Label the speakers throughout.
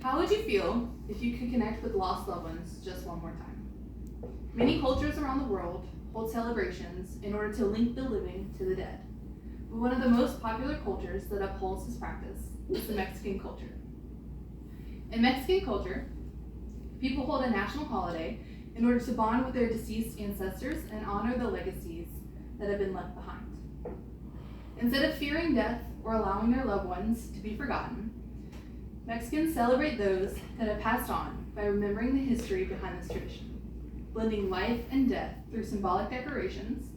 Speaker 1: How would you feel if you could connect with lost loved ones just one more time? Many cultures around the world hold celebrations in order to link the living to the dead. But one of the most popular cultures that upholds this practice is the Mexican culture. In Mexican culture, people hold a national holiday in order to bond with their deceased ancestors and honor the legacies that have been left behind. Instead of fearing death or allowing their loved ones to be forgotten, Mexicans celebrate those that have passed on by remembering the history behind this tradition, blending life and death through symbolic decorations,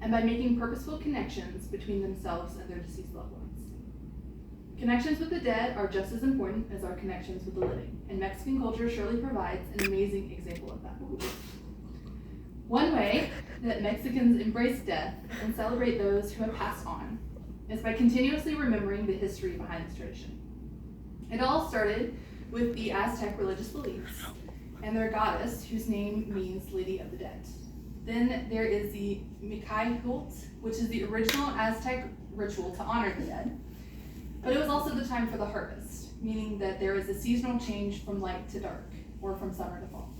Speaker 1: and by making purposeful connections between themselves and their deceased loved ones. Connections with the dead are just as important as our connections with the living, and Mexican culture surely provides an amazing example of that. One way that Mexicans embrace death and celebrate those who have passed on is by continuously remembering the history behind this tradition. It all started with the Aztec religious beliefs and their goddess, whose name means Lady of the Dead. Then there is the Micaycult, which is the original Aztec ritual to honor the dead. But it was also the time for the harvest, meaning that there is a seasonal change from light to dark, or from summer to fall.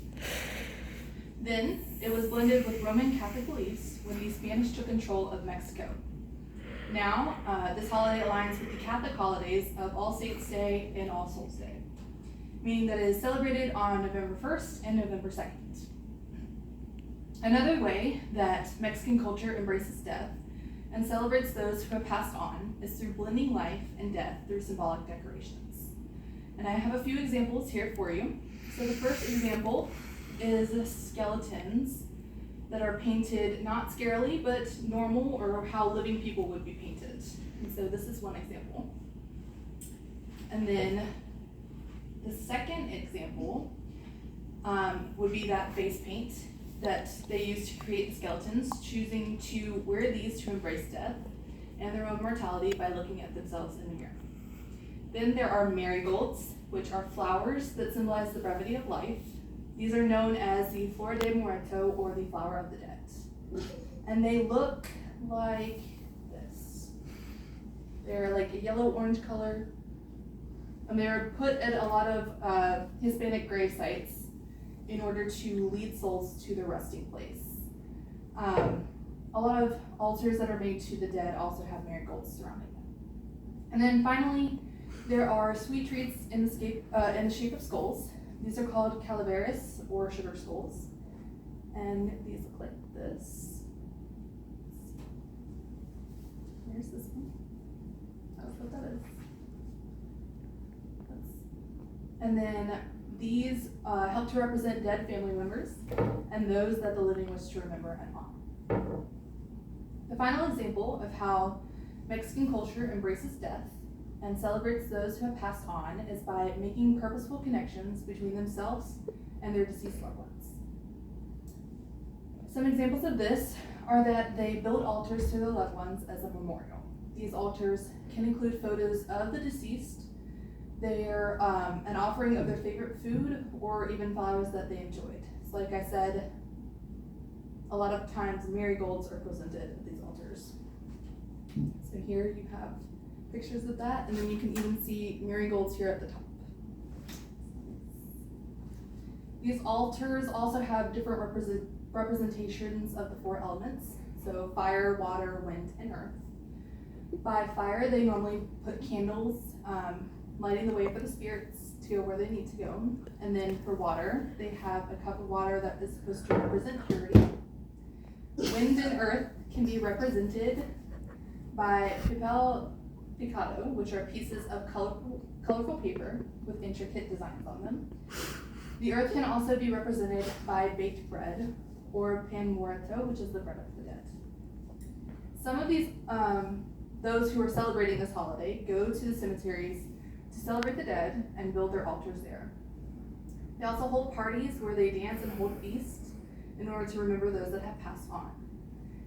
Speaker 1: Then it was blended with Roman Catholic beliefs when the Spanish took control of Mexico. Now, this holiday aligns with the Catholic holidays of All Saints' Day and All Souls' Day, meaning that it is celebrated on November 1st and November 2nd. Another way that Mexican culture embraces death and celebrates those who have passed on is through blending life and death through symbolic decorations. And I have a few examples here for you. So the first example is skeletons that are painted not scarily, but normal, or how living people would be painted. And so this is one example. And then the second example would be that face paint that they use to create the skeletons, choosing to wear these to embrace death and their own mortality by looking at themselves in the mirror. Then there are marigolds, which are flowers that symbolize the brevity of life. These are known as the Flor de Muerto, or the flower of the dead. And they look like this. They're like a yellow-orange color. And they're put at a lot of Hispanic grave sites in order to lead souls to their resting place. A lot of altars that are made to the dead also have marigolds surrounding them. And then finally, there are sweet treats in the shape of skulls. These are called calaveras, or sugar skulls. And these look like this. Where's this one? That's what that is. And then these help to represent dead family members and those that the living wish to remember and honor. The final example of how Mexican culture embraces death and celebrates those who have passed on is by making purposeful connections between themselves and their deceased loved ones. Some examples of this are that they build altars to their loved ones as a memorial. These altars can include photos of the deceased, they're an offering of their favorite food, or even flowers that they enjoyed. So like I said, a lot of times marigolds are presented at these altars. So here you have pictures of that, and then you can even see marigolds here at the top. These altars also have different representations of the four elements, so fire, water, wind, and earth. By fire, they normally put candles, lighting the way for the spirits to go where they need to go. And then for water, they have a cup of water that is supposed to represent purity. Wind and earth can be represented by papel picado, which are pieces of colorful paper with intricate designs on them. The earth can also be represented by baked bread, or pan muerto, which is the bread of the dead. Some of these, those who are celebrating this holiday, go to the cemeteries to celebrate the dead and build their altars there. They also hold parties where they dance and hold feasts in order to remember those that have passed on.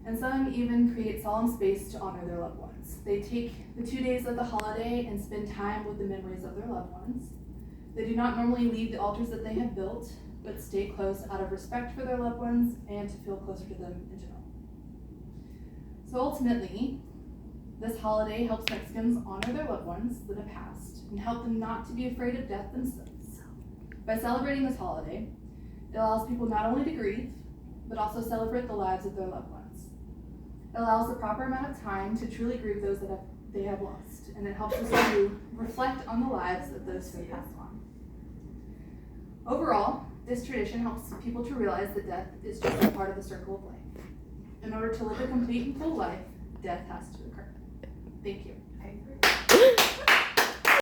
Speaker 1: And some even create solemn space to honor their loved ones. They take the 2 days of the holiday and spend time with the memories of their loved ones. They do not normally leave the altars that they have built, but stay close out of respect for their loved ones and to feel closer to them in general. So ultimately, this holiday helps Mexicans honor their loved ones that have passed and help them not to be afraid of death themselves. By celebrating this holiday, it allows people not only to grieve, but also celebrate the lives of their loved ones. It allows the proper amount of time to truly grieve those that they have lost, and it helps us to reflect on the lives of those who have passed on. Overall, this tradition helps people to realize that death is just a part of the circle of life. In order to live a complete and full life, death has to occur. Thank you.
Speaker 2: I agree.